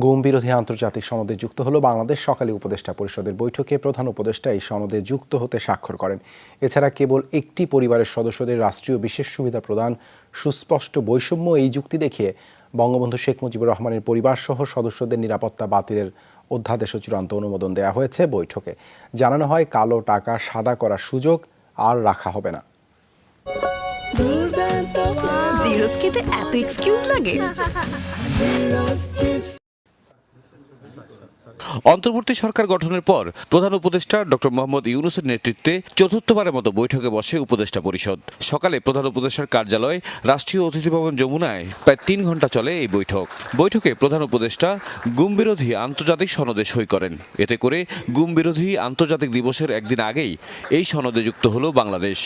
গুম বিরোধী আন্তর্জাতিক সনদে যুক্ত হলো বাংলাদেশ। সকালে উপদেষ্টা পরিষদের বৈঠকে প্রধান উপদেষ্টা এই সনদে যুক্ত হতে স্বাক্ষর করেন। এছাড়া কেবল একটি পরিবারের সদস্যদের রাষ্ট্রীয় বিশেষ সুবিধা প্রদান, সুস্পষ্ট বৈষম্য এই যুক্তি দেখিয়ে বঙ্গবন্ধু শেখ মুজিবুর রহমানের পরিবারসহ সদস্যদের নিরাপত্তা বাতিলের অধ্যাদেশও চূড়ান্ত অনুমোদন দেওয়া হয়েছে। বৈঠকে জানানো হয়, কালো টাকা সাদা করার সুযোগ আর রাখা হবে না। এত এক্সকিউজ লাগে? অন্তর্বর্তী সরকার গঠনের পর প্রধান উপদেষ্টা ডক্টর মোহাম্মদ ইউনূসের নেতৃত্বে চতুর্থবারের মতো বৈঠকে বসে উপদেষ্টা পরিষদ। সকালে প্রধান উপদেষ্টার কার্যালয় রাষ্ট্রীয় অতিথি ভবন যমুনায় প্রায় 3 ঘণ্টা চলে এই বৈঠকে প্রধান উপদেষ্টা গুম বিরোধী আন্তর্জাতিক সনদে সই করেন। এতে করে গুম বিরোধী আন্তর্জাতিক দিবসের একদিন আগেই এই সনদে যুক্ত হলো বাংলাদেশ।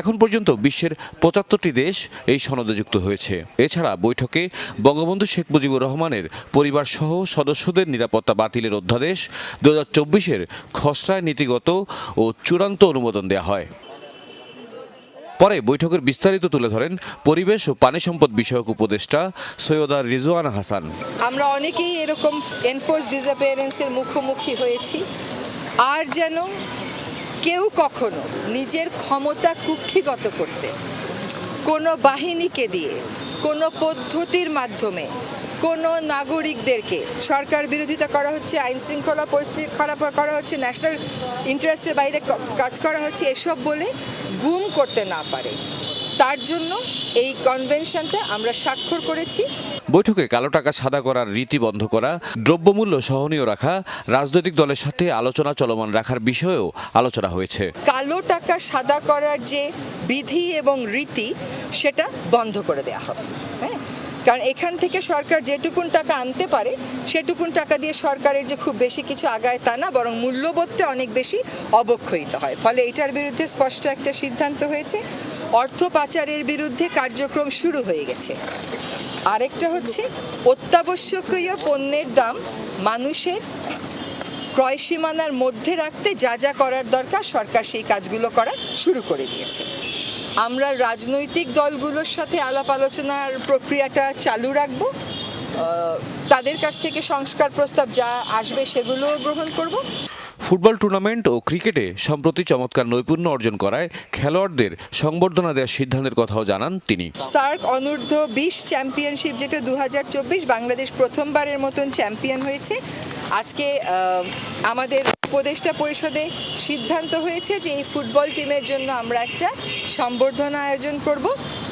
এখন পর্যন্ত বিশ্বের 75টি দেশ এই সনদে যুক্ত হয়েছে। এছাড়া বৈঠকে বঙ্গবন্ধু শেখ মুজিবুর রহমানের পরিবারসহ সদস্যদের নিরাপত্তা বাতিলের অধ্যাদেশ 2024-এর খসড়ায় নীতিগত ও চূড়ান্ত অনুমোদন দেওয়া হয়। পরে বৈঠকের বিস্তারিত তুলে ধরেন পরিবেশ ও পানি সম্পদ বিষয়ক উপদেষ্টা সৈয়দা রিজওয়ানা হাসান। আমরা অনেকেই এরকম এনফোর্স ডিসঅ্যাপিয়ারেন্সের মুখোমুখি হয়েছি, আর যেন কেউ কখনো নিজের ক্ষমতা কুক্ষিগত করতে কোনো বাহিনীকে দিয়ে, কোনো পদ্ধতির মাধ্যমে কোনো নাগরিকদেরকে সরকার বিরোধিতা করা হচ্ছে, আইন শৃঙ্খলা পরিস্থিতি খারাপ করা হচ্ছে, ন্যাশনাল ইন্টারেস্টের বাইরে কাজ করা হচ্ছে, এসব বলে গুম করতে না পারে, তার জন্য এই কনভেনশনটা আমরা স্বাক্ষর করেছি। বৈঠকে কালো টাকা সাদা করার রীতি বন্ধ করা, দ্রব্যমূল্য সহনীয় রাখা, রাজনৈতিক দলের সাথে আলোচনা চলমান রাখার বিষয়েও আলোচনা হয়েছে। কালো টাকা সাদা করার যে বিধি এবং রীতি, সেটা বন্ধ করে দেওয়া হবে। হ্যাঁ, কারণ এখান থেকে সরকার যেটুকুন টাকা আনতে পারে সেটুকুন টাকা দিয়ে সরকারের যে খুব বেশি কিছু আগায় তা না, বরং মূল্যবোধটা অনেক বেশি অবক্ষয়িত হয়। ফলে এটার বিরুদ্ধে স্পষ্ট একটা সিদ্ধান্ত হয়েছে। অর্থ পাচারের বিরুদ্ধে কার্যক্রম শুরু হয়ে গেছে। আরেকটা হচ্ছে, অত্যাবশ্যকীয় পণ্যের দাম মানুষের ক্রয় সীমানার মধ্যে রাখতে যা যা করার দরকার সরকার সেই কাজগুলো করা শুরু করে দিয়েছে। আমরা রাজনৈতিক দলগুলোর সাথে আলাপ আলোচনার প্রক্রিয়াটা চালু রাখব, তাদের কাছ থেকে সংস্কার প্রস্তাব যা আসবে সেগুলোও গ্রহণ করব। ফুটবল টুর্নামেন্ট ও ক্রিকেটে সম্প্রতি চমৎকার নৈপুণ্য অর্জন করায় খেলোয়াড়দের সংবর্ধনা দেওয়ার সিদ্ধান্তের কথাও জানান তিনি। সার্ক অনূর্ধ্ব 20 চ্যাম্পিয়নশিপ, যেটা 2024, বাংলাদেশ প্রথমবারের মতন চ্যাম্পিয়ন হয়েছে। আজকে আমাদের উপদেষ্টা পরিষদে সিদ্ধান্ত হয়েছে যে এই ফুটবল টিমের জন্য আমরা একটা সংবর্ধনা আয়োজন করব।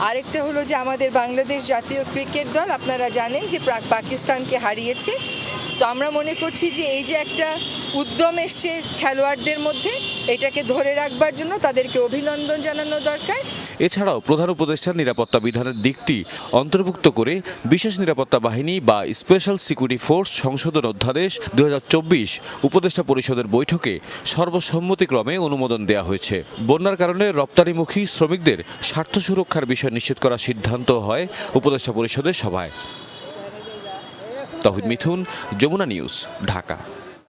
আরেকটা হলো যে আমাদের বাংলাদেশ জাতীয় ক্রিকেট দল, আপনারা জানেন যে পাকিস্তানকে হারিয়েছে। তো আমরা মনে করছি যে এই যে একটা উদ্যম এসছে খেলোয়াড়দের মধ্যে, এটাকে ধরে রাখবার জন্য তাদেরকে অভিনন্দন জানানো দরকার। এছাড়াও প্রধান উপদেষ্টার নিরাপত্তা বিধানের দিকটি অন্তর্ভুক্ত করে বিশেষ নিরাপত্তা বাহিনী বা স্পেশাল সিকিউরিটি ফোর্স সংশোধন অধ্যাদেশ 2024 উপদেষ্টা পরিষদের বৈঠকে সর্বসম্মতিক্রমে অনুমোদন দেওয়া হয়েছে। বন্যার কারণে রপ্তানিমুখী শ্রমিকদের স্বার্থ সুরক্ষার বিষয় নিশ্চিত করার সিদ্ধান্ত হয় উপদেষ্টা পরিষদের সভায়। তৌহিদ মিথুন, যমুনা নিউজ, ঢাকা।